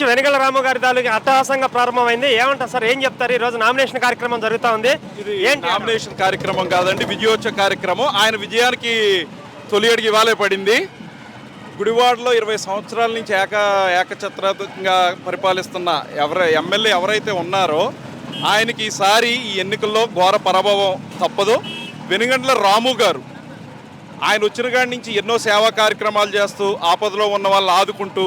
నుంచి వెనగల రాము గారి తాలూకి అట్టహాసంగా ప్రారంభమైంది. ఏమంటారు సార్, ఏం చెప్తారు? ఈ రోజు నామినేషన్ కార్యక్రమం జరుగుతూ ఉంది. ఏంటి నామినేషన్ కార్యక్రమం కాదండి, విజయోత్సవ కార్యక్రమం. ఆయన విజయానికి తొలి అడుగు ఇవాళే పడింది. గుడివాడలో 20 సంవత్సరాల నుంచి ఏకఛత్రంగా పరిపాలిస్తున్న ఎమ్మెల్యే ఎవరైతే ఉన్నారో ఆయనకి ఈసారి ఈ ఎన్నికల్లో ఘోర పరాభవం తప్పదు. వెనుగండ్ల రాము గారు ఆయన వచ్చిన కాడి నుంచి ఎన్నో సేవా కార్యక్రమాలు చేస్తూ ఆపదలో ఉన్న వాళ్ళని ఆదుకుంటూ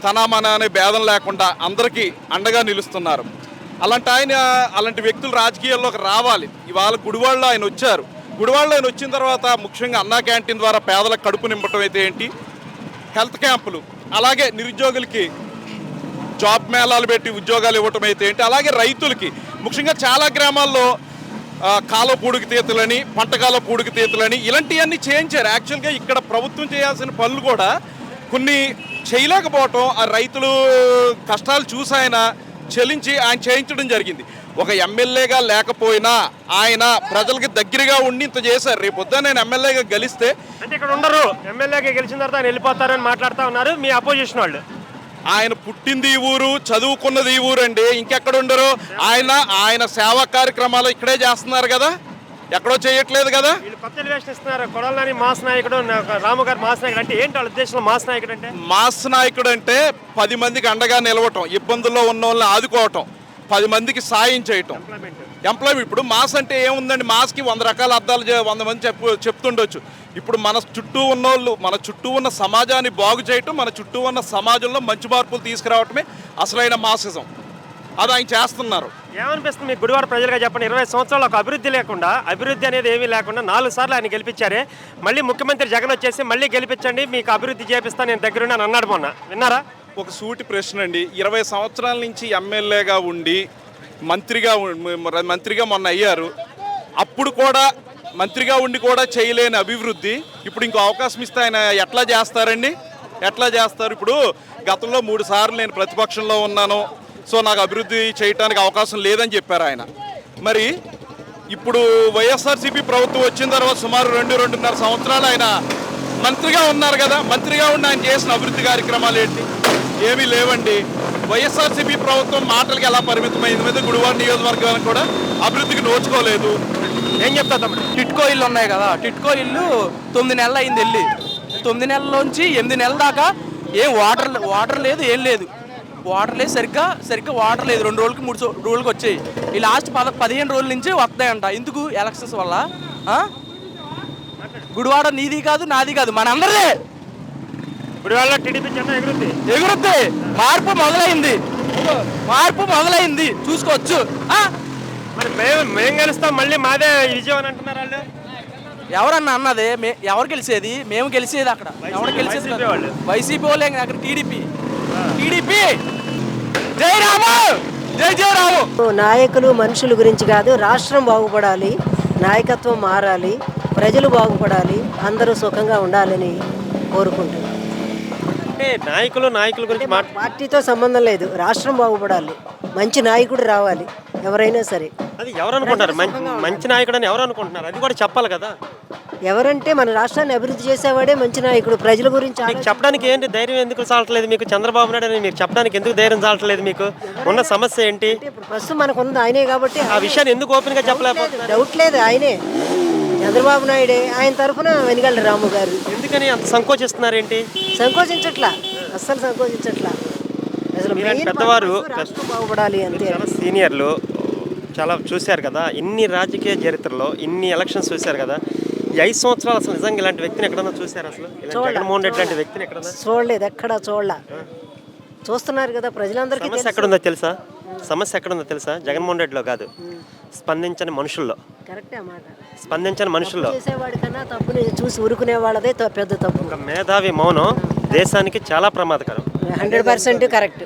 తన మన అనే భేదం లేకుండా అందరికీ అండగా నిలుస్తున్నారు. అలాంటి వ్యక్తులు రాజకీయాల్లోకి రావాలి. ఇవాళ గుడివాడలో ఆయన వచ్చారు. గుడివాడలో ఆయన వచ్చిన తర్వాత ముఖ్యంగా అన్నా క్యాంటీన్ ద్వారా పేదలకు కడుపు నింపటం అయితే ఏంటి, హెల్త్ క్యాంపులు, అలాగే నిరుద్యోగులకి జాబ్ మేళాలు పెట్టి ఉద్యోగాలు ఇవ్వటం అయితే ఏంటి, అలాగే రైతులకి ముఖ్యంగా చాలా గ్రామాల్లో కాలువ పూడికి తీతలని, పంటకాల పూడికి తీతలని ఇలాంటివన్నీ చేయించారు. యాక్చువల్గా ఇక్కడ ప్రభుత్వం చేయాల్సిన పనులు కూడా కొన్ని చేయలేకపోవటం, ఆ రైతులు కష్టాలు చూసి ఆయన చేయించడం జరిగింది. ఒక ఎమ్మెల్యేగా లేకపోయినా ఆయన ప్రజలకి దగ్గరగా ఉండి ఇంత చేశారు. రేపు పొద్దున నేను ఎమ్మెల్యేగా గెలిస్తే అంటే ఇక్కడ ఉండరు, ఎమ్మెల్యేగా గెలిచిన తర్వాత ఆయన వెళ్ళిపోతారని మాట్లాడుతూ ఉన్నారు మీ అపోజిషన్ వాళ్ళు. ఆయన పుట్టింది ఈ ఊరు, చదువుకున్నది ఈ ఊరు అండి, ఇంకెక్కడ ఉండరు. ఆయన సేవా కార్యక్రమాలు ఇక్కడే చేస్తున్నారు కదా, ఎక్కడో చేయట్లేదు కదా. వీళ్ళు కొత్త ఎలివేషన్ ఇస్తున్నారు. కొడాలని మాస్ నాయకుడు, రాము గారు మాస్ నాయకుడు అంటే ఏంటి వాళ్ళ ఉద్దేశంలో? మాస్ నాయకుడు అంటే మాస్ నాయకుడు అంటే 10 మందికి అండగా నిలవటం, ఇబ్బందుల్లో ఉన్న వాళ్ళని ఆదుకోవటం, 10 మందికి సాయం చేయటం, ఎంప్లాయ్మెంట్. ఇప్పుడు మాస్ అంటే ఏముందండి, మాస్కి 100 రకాల అర్థాలు 100 మంది చెప్తుండొచ్చు. ఇప్పుడు మన చుట్టూ ఉన్న వాళ్ళు, మన చుట్టూ ఉన్న సమాజాన్ని బాగు చేయటం, మన చుట్టూ ఉన్న సమాజంలో మంచి మార్పులు తీసుకురావటమే అసలైన మాసిజం. అది ఆయన చేస్తున్నారు. ఏమనిపిస్తుంది మీకు గుడివాడ ప్రజలుగా చెప్పండి? 20 సంవత్సరాలు ఒక అభివృద్ధి లేకుండా, అభివృద్ధి అనేది ఏమీ లేకుండా 4 సార్లు ఆయన గెలిపించారే. మళ్ళీ ముఖ్యమంత్రి జగన్ వచ్చేసి మళ్ళీ గెలిపించండి, మీకు అభివృద్ధి చేపిస్తాను, నేను దగ్గరున్నాను అన్నాడు మొన్న. విన్నారా? ఒక సూటి ప్రశ్న అండి. 20 సంవత్సరాల నుంచి ఎమ్మెల్యేగా ఉండి మంత్రిగా మొన్న అయ్యారు. అప్పుడు కూడా మంత్రిగా ఉండి కూడా చేయలేని అభివృద్ధి ఇప్పుడు ఇంకో అవకాశం ఇస్తే ఆయన ఎట్లా చేస్తారండి? ఎట్లా చేస్తారు? ఇప్పుడు గతంలో 3 సార్లు నేను ప్రతిపక్షంలో ఉన్నాను, సో నాకు అభివృద్ధి చేయడానికి అవకాశం లేదని చెప్పారు ఆయన. మరి ఇప్పుడు వైఎస్ఆర్సీపీ ప్రభుత్వం వచ్చిన తర్వాత సుమారు 2-2.5 సంవత్సరాలు ఆయన మంత్రిగా ఉన్నారు కదా. మంత్రిగా ఉండి ఆయన చేసిన అభివృద్ధి కార్యక్రమాలు ఏంటి? ఏమీ లేవండి. వైఎస్ఆర్సీపీ ప్రభుత్వం మాటలకి ఎలా పరిమితమైంది మీద గుడివాడ నియోజకవర్గానికి కూడా అభివృద్ధికి నోచుకోలేదు. ఏం చెప్తా తమ్ముడు? టిట్కో ఇల్లు ఉన్నాయి కదా, టిట్కో ఇల్లు 9 నెలలు అయింది వెళ్ళి. 9 నెలల్లోంచి 8 నెలల దాకా ఏం వాటర్ లేదు, ఏం లేదు. వాటర్ లేదు, సరిగ్గా వాటర్ లేదు. 2 రోజులకి 3 రోజులకి వచ్చాయి. ఈ లాస్ట్ 15 రోజుల నుంచి వస్తాయంట. ఎందుకు? ఎలక్షన్స్ వల్ల. గుడివాడ నీది కాదు, నాది కాదు, మనందరిదే. గుడివాడలో టీడీపీ జెండా ఎగురుద్ది. మార్పు మొదలైంది, చూసుకోవచ్చు. మరి మేము గెలుస్తాం, మళ్ళీ మాదే విజయం అని అంటున్నారు వాళ్ళు. ఎవరన్నా అన్నదే? ఎవరు గెలిచేది? మేము గెలిచేది అక్కడ. ఎవరు గెలిచేది? వైసీపీ వాళ్ళే. అక్కడ టీడీపీ. జై రాము, జై రాము. నాయకులు మనుషుల గురించి కాదు, రాష్ట్రం బాగుపడాలి, నాయకత్వం మారాలి, ప్రజలు బాగుపడాలి, అందరూ సుఖంగా ఉండాలని కోరుకుంటున్నాను. అంటే నాయకుల గురించి పార్టీతో సంబంధం లేదు, రాష్ట్రం బాగుపడాలి, మంచి నాయకుడు రావాలి ఎవరైనా సరే. అది ఎవరు అనుకుంటారు? మంచి నాయకుడు అని ఎవరు అనుకుంటున్నారు? అది కూడా చెప్పాలి కదా. ఎవరంటే మన రాష్ట్రాన్ని అభివృద్ధి చేసేవాడే మంచి నాయకుడు. ప్రజల గురించి చెప్పడానికి ఏంటి ధైర్యం ఎందుకు చాలట్లేదు మీకు? చంద్రబాబు నాయుడు అని మీరు చెప్పడానికి ఎందుకు ధైర్యం చాలట్లేదు మీకు? ఉన్న సమస్య ఏంటి? ఇప్పుడు ప్రస్తుతం మనకు ఉంది ఆయనే కాబట్టి ఆ విషయాన్ని ఎందుకు ఓపెన్ గా చెప్పలేకపోతున్నారు? డౌట్ లేదు, ఆయనే చంద్రబాబు నాయుడే. ఆయన తరఫున వెనుగండ్ల రాము గారు. ఎందుకని అంత సంకోచిస్తున్నారు ఏంటి? సంకోచించట్లా, అస్సలు సంకోచించట్లా. అసలు పెద్దవారు బాగుపడాలి అంతే. చాలా సీనియర్లు చాలా చూశారు కదా, ఇన్ని రాజకీయ చరిత్రలో ఇన్ని ఎలక్షన్స్ చూశారు కదా. ఈ 5 సంవత్సరాలు అసలు నిజంగా ఇలాంటి వ్యక్తిని ఎక్కడన్నా చూశారు? అసలు జగన్మోహన్ రెడ్డి లాంటి వ్యక్తిని ఎక్కడన్నా చూడలేదు, ఎక్కడా చూడలే. చూస్తున్నారు కదా ప్రజలందరికీ. సమస్య ఎక్కడుందో తెలుసా? సమస్య ఎక్కడుందో తెలుసా? జగన్మోహన్ రెడ్డిలో కాదు, స్పందించని మనుషుల్లో. కరెక్టే మాట. స్పందించని మనుషుల్లో. చేసేవాడి కన్నా తప్పుని చూసి ఊరుకునే వాళ్ళదే పెద్ద తప్పు. ఒక మేధావి మౌనం దేశానికి చాలా ప్రమాదకరం. 100% కరెక్ట్.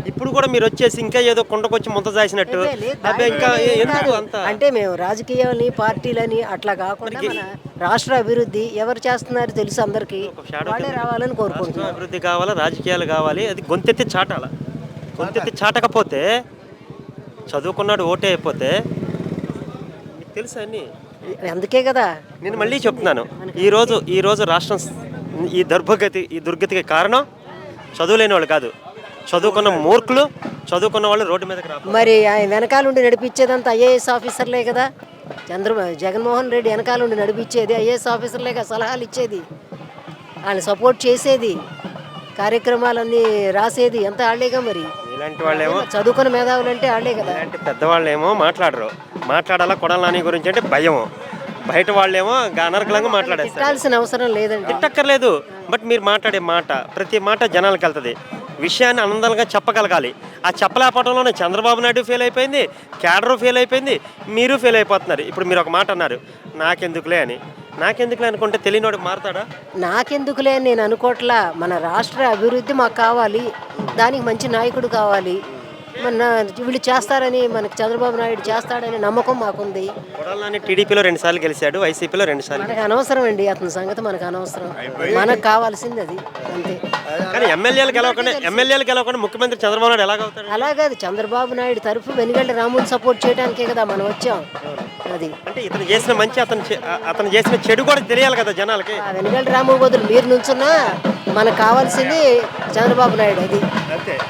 ఇప్పుడు కూడా మీరు వచ్చేసి ఇంకా ఏదో కొండకొచ్చి ముంత చేసినట్టు ఇంకా ఎందుకు అంత? అంటే మేము రాజకీయాలని పార్టీలని అట్లా కాకుండా మన రాష్ట్ర అభివృద్ధి ఎవరు చేస్తున్నారు తెలుసు అందరికీ, వాళ్ళే రావాలని కోరుకుంటున్నాం. అభివృద్ధి కావాలా, రాజకీయాలు కావాలి, అది గొంతెత్తి చాటాల. గొంతెత్తి చాటకపోతే, చదువుకున్నాడు ఓటే అయిపోతే మీకు తెలుసా అన్ని. అందుకే కదా నేను మళ్ళీ చెప్తున్నాను, ఈరోజు రాష్ట్రం ఈ దుర్గతికి కారణం చదువులేని వాళ్ళు కాదు, చదువుకున్న మూర్ఖులు, చదువుకున్న వాళ్ళు రోడ్డు మీదకి రాదు. మరి ఆయన వెనకాలండి నడిపించేదంతా ఐఏఎస్ ఆఫీసర్లే కదా. జగన్మోహన్ రెడ్డి వెనకాలండి నడిపించేది ఐఏఎస్ ఆఫీసర్లే కదా, సలహాలు ఇచ్చేది, ఆయన సపోర్ట్ చేసేది, కార్యక్రమాలన్నీ రాసేది ఎంత వాళ్ళేగా. మరి ఇలాంటి వాళ్ళేమో, చదువుకున్న మేధావులు అంటే వాళ్ళే కదా. ఇలాంటి పెద్దవాళ్ళేమో మాట్లాడరు. మాట్లాడాలా కొడాలి నాని గురించి అంటే భయం. బయట వాళ్ళేమో అనర్గళంగా మాట్లాడేస్తారు. తిట్టాల్సిన అవసరం లేదండి. తిట్టక్కర్లేదు. బట్ మీరు మాట్లాడే మాట, ప్రతి మాట జనాలకు వెళ్తుంది. విషయాన్ని ఆనందంగా చెప్పగలగాలి. ఆ చెప్పలేకపోవడంలోనే చంద్రబాబు నాయుడు ఫెయిల్ అయిపోయింది, క్యాడరు ఫెయిల్ అయిపోయింది, మీరు ఫెయిల్ అయిపోతున్నారు. ఇప్పుడు మీరు ఒక మాట అన్నారు, నాకెందుకులే అని. నాకెందుకులే అనుకుంటే తెలియనివాడు మారుతాడా? నాకెందుకులే అని నేను అనుకోవట్లా. మన రాష్ట్ర అభివృద్ధి మాకు కావాలి, దానికి మంచి నాయకుడు కావాలి. మన వీళ్ళు చేస్తారని, మనకి చంద్రబాబు నాయుడు చేస్తాడని నమ్మకం మాకుంది. కొడాలి నాని టీడీపీలో 2 సార్లు గెలిచాడు, వైసీపీలో 2 సార్లు. మనకు అనవసరం అండి అతని సంగతి, మనకు అనవసరం. మనకు కావాల్సింది అది అంతే. కానీ ఎమ్మెల్యేలు గెలవకుండా ముఖ్యమంత్రి చంద్రబాబు నాయుడు ఎలాగవుతాడు? అలాగది చంద్రబాబు నాయుడు తరఫు వెనుగంటి రాముని సపోర్ట్ చేయడానికే కదా మనం వచ్చాం. అది అంటే ఇతను చేసిన మంచి, అతను చేసిన చెడు కూడా తెలియాలి కదా జనాలకి. ఆ వెనుగంటి రాము బదులు మీరు నుంచున్నా మనకు కావాల్సింది చంద్రబాబు నాయుడు. అది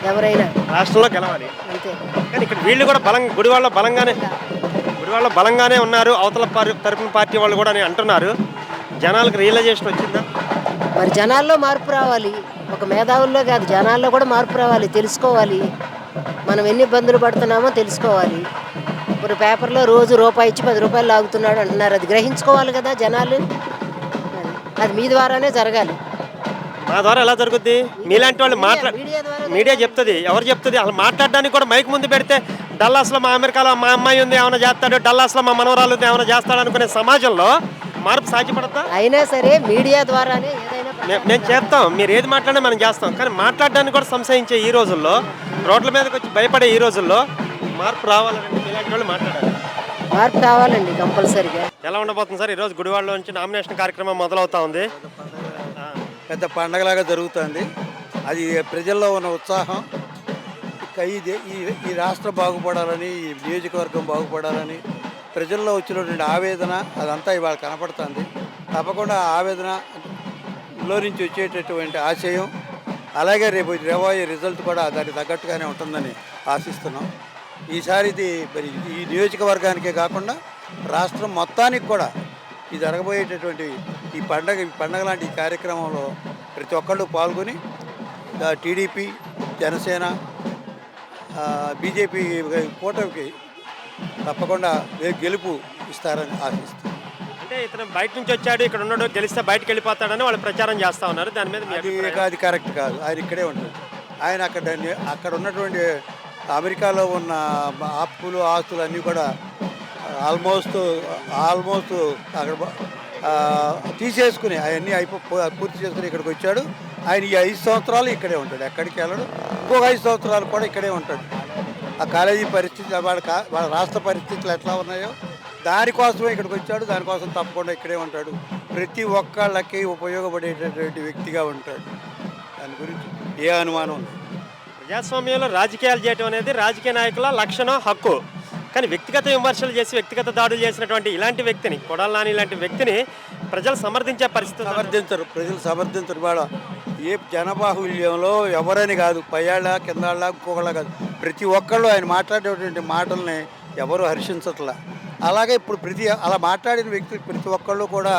ఎవరైనా రాష్ట్రంలో గెలవాలి అంతే. కానీ ఇక్కడ వీళ్ళు కూడా గుడివాళ్ళ బలంగానే ఉన్నారు. అవతల తరపున పార్టీ వాళ్ళు కూడా అని అంటున్నారు. జనాలకు రియలైజేషన్ వచ్చిందా? మరి జనాల్లో మార్పు రావాలి. ఒక మేధావుల్లో కాదు, జనాల్లో కూడా మార్పు రావాలి. తెలుసుకోవాలి మనం ఎన్ని ఇబ్బందులు పడుతున్నామో తెలుసుకోవాలి. ఇప్పుడు పేపర్లో రోజు రూపాయి ఇచ్చి 10 రూపాయలు లాగుతున్నాడు అంటున్నారు. అది గ్రహించుకోవాలి కదా జనాలు. అది మీ ద్వారానే జరగాలి. మా ద్వారా ఎలా జరుగుద్ది? మీలాంటి వాళ్ళు మీడియా చెప్తుంది. ఎవరు చెప్తుంది? అసలు మాట్లాడడానికి కూడా మైక్ ముందు పెడితే డల్లాస్లో మా అమెరికాలో మా అమ్మాయి ఉంది ఏమైనా చేస్తాడు, డల్లాస్లో మా మనవరాలు ఉంది ఏమైనా చేస్తాడు అనుకునే సమాజంలో మార్పు సాధ్యపడతా? అయినా సరే మీడియా ద్వారానే ఏదైనా మేము చేస్తాం. మీరు ఏది మాట్లాడినా మనం చేస్తాం. కానీ మాట్లాడడానికి కూడా సంశయించే ఈ రోజుల్లో, రోడ్ల మీదకి వచ్చి భయపడే ఈ రోజుల్లో మార్పు రావాలంటే మీలాంటి వాళ్ళు మాట్లాడాలి. మార్పు కావాలండి కంపల్సరీగా. ఎలా ఉండబోతుంది సార్? ఈరోజు గుడివాడలో నుంచి నామినేషన్ కార్యక్రమం మొదలవుతా ఉంది. పెద్ద పండగలాగా జరుగుతుంది. అది ప్రజల్లో ఉన్న ఉత్సాహం. ఈ రాష్ట్రం బాగుపడాలని, ఈ నియోజకవర్గం బాగుపడాలని ప్రజల్లో వచ్చినటువంటి ఆవేదన అదంతా ఇవాళ కనపడుతుంది. తప్పకుండా ఆవేదనలో నుంచి వచ్చేటటువంటి ఆశయం, అలాగే రేపు రాబోయే రిజల్ట్ కూడా దానికి తగ్గట్టుగానే ఉంటుందని ఆశిస్తున్నాం. ఈసారి ఇది మరి ఈ నియోజకవర్గానికే కాకుండా రాష్ట్రం మొత్తానికి కూడా ఈ జరగబోయేటటువంటి ఈ పండగ లాంటి ఈ కార్యక్రమంలో ప్రతి ఒక్కళ్ళు పాల్గొని టీడీపీ, జనసేన, బీజేపీ కూటమికి తప్పకుండా గెలుపు ఇస్తారని ఆశిస్తాం. అంటే ఇతను బయట నుంచి వచ్చాడు, ఇక్కడ ఉన్నాడు, గెలిస్తే బయటకు వెళ్ళిపోతాడని వాళ్ళు ప్రచారం చేస్తూ ఉన్నారు. దాని మీద అది కరెక్ట్ కాదు. ఆయన ఇక్కడే ఉంటాడు. ఆయన అక్కడ ఉన్నటువంటి అమెరికాలో ఉన్న అప్పులు, ఆస్తులు అన్నీ కూడా ఆల్మోస్ట్ అక్కడ తీసేసుకుని అవన్నీ పూర్తి చేసుకుని ఇక్కడికి వచ్చాడు. ఆయన ఈ 5 సంవత్సరాలు ఇక్కడే ఉంటాడు, ఎక్కడికి వెళ్ళడు. ఇంకొక 5 సంవత్సరాలు కూడా ఇక్కడే ఉంటాడు. ఆ కాలేజీ పరిస్థితి, వాళ్ళ రాష్ట్ర పరిస్థితులు ఎట్లా ఉన్నాయో దానికోసమే ఇక్కడికి వచ్చాడు. దానికోసం తప్పకుండా ఇక్కడే ఉంటాడు. ప్రతి ఒక్కళ్ళకి ఉపయోగపడేటటువంటి వ్యక్తిగా ఉంటాడు. దాని గురించి ఏ అనుమానం ఉంది? ప్రజాస్వామ్యంలో రాజకీయాలు చేయడం అనేది రాజకీయ నాయకుల లక్షణం, హక్కు. కానీ వ్యక్తిగత విమర్శలు చేసి వ్యక్తిగత దాడులు చేసినటువంటి ఇలాంటి వ్యక్తిని, కొడాలి నాని ఇలాంటి వ్యక్తిని ప్రజలు సమర్థించే పరిస్థితి ప్రజలు సమర్థించరు. వాళ్ళ ఏ జనబాహుల్యంలో ఎవరని కాదు, పైయాళ్ళ కిందాళ్ళ ఇంకొకళ్ళ కాదు, ప్రతి ఒక్కళ్ళు ఆయన మాట్లాడేటువంటి మాటల్ని ఎవరు హర్షించట్లా. అలాగే ఇప్పుడు అలా మాట్లాడిన వ్యక్తులు ప్రతి ఒక్కళ్ళు కూడా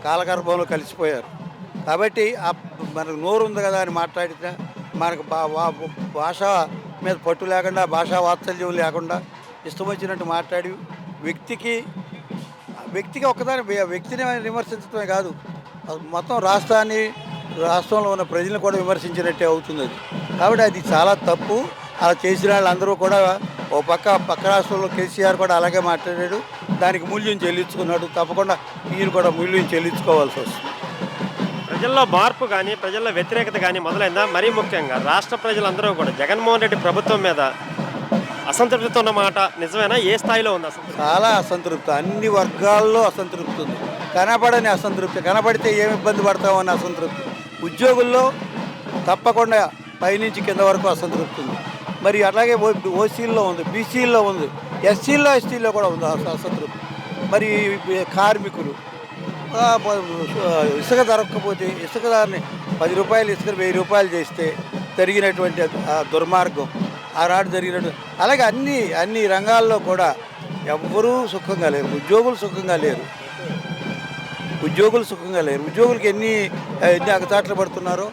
కాలగర్భంలో కలిసిపోయారు. కాబట్టి మనకు నోరు ఉంది కదా అని మాట్లాడితే మనకు భాష మీద పట్టు లేకుండా, భాషా వాత్సల్యం లేకుండా ఇష్టం వచ్చినట్టు మాట్లాడి వ్యక్తికి ఒక్కదాని వ్యక్తిని విమర్శించడమే కాదు, మొత్తం రాష్ట్రంలో ఉన్న ప్రజలను కూడా విమర్శించినట్టే అవుతుంది అది. కాబట్టి అది చాలా తప్పు. అలా చేసిన వాళ్ళందరూ కూడా పక్క రాష్ట్రంలో కేసీఆర్ కూడా అలాగే మాట్లాడాడు. దానికి మూల్యం చెల్లించుకున్నాడు. తప్పకుండా ఈయన కూడా మూల్యం చెల్లించుకోవాల్సి వస్తుంది. ప్రజల్లో మార్పు కానీ, ప్రజల్లో వ్యతిరేకత కానీ మొదలైందా? మరీ ముఖ్యంగా రాష్ట్ర ప్రజలందరూ కూడా జగన్మోహన్ రెడ్డి ప్రభుత్వం మీద అసంతృప్తితో ఉన్న మాట నిజమేనా? ఏ స్థాయిలో ఉంది అసంతృప్తి? చాలా అసంతృప్తి, అన్ని వర్గాల్లో అసంతృప్తి ఉంది. కనపడని అసంతృప్తి, కనపడితే ఏమి ఇబ్బంది పడతామని అసంతృప్తి. ఉద్యోగుల్లో తప్పకుండా పైనుంచి కింద వరకు అసంతృప్తి ఉంది. మరి అలాగే ఓసీల్లో ఉంది, బీసీల్లో ఉంది, ఎస్సీల్లో కూడా ఉంది అసంతృప్తి. మరి కార్మికులు ఇసుక దొరకకపోతే ఇసుక దారిని 10 రూపాయలు ఇసుక 1000 రూపాయలు చేస్తే జరిగినటువంటి ఆ దుర్మార్గం, ఆనాడు జరిగినటువంటి అలాగే అన్ని రంగాల్లో కూడా ఎవ్వరూ సుఖంగా లేరు. ఉద్యోగులు సుఖంగా లేరు. ఉద్యోగులకి ఎన్ని అగచాట్లు పడుతున్నారో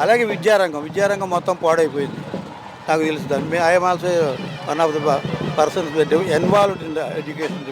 అలాగే విద్యారంగం మొత్తం పాడైపోయింది. నాకు తెలుసు దాన్ని. I'm also one of the persons involved in the education.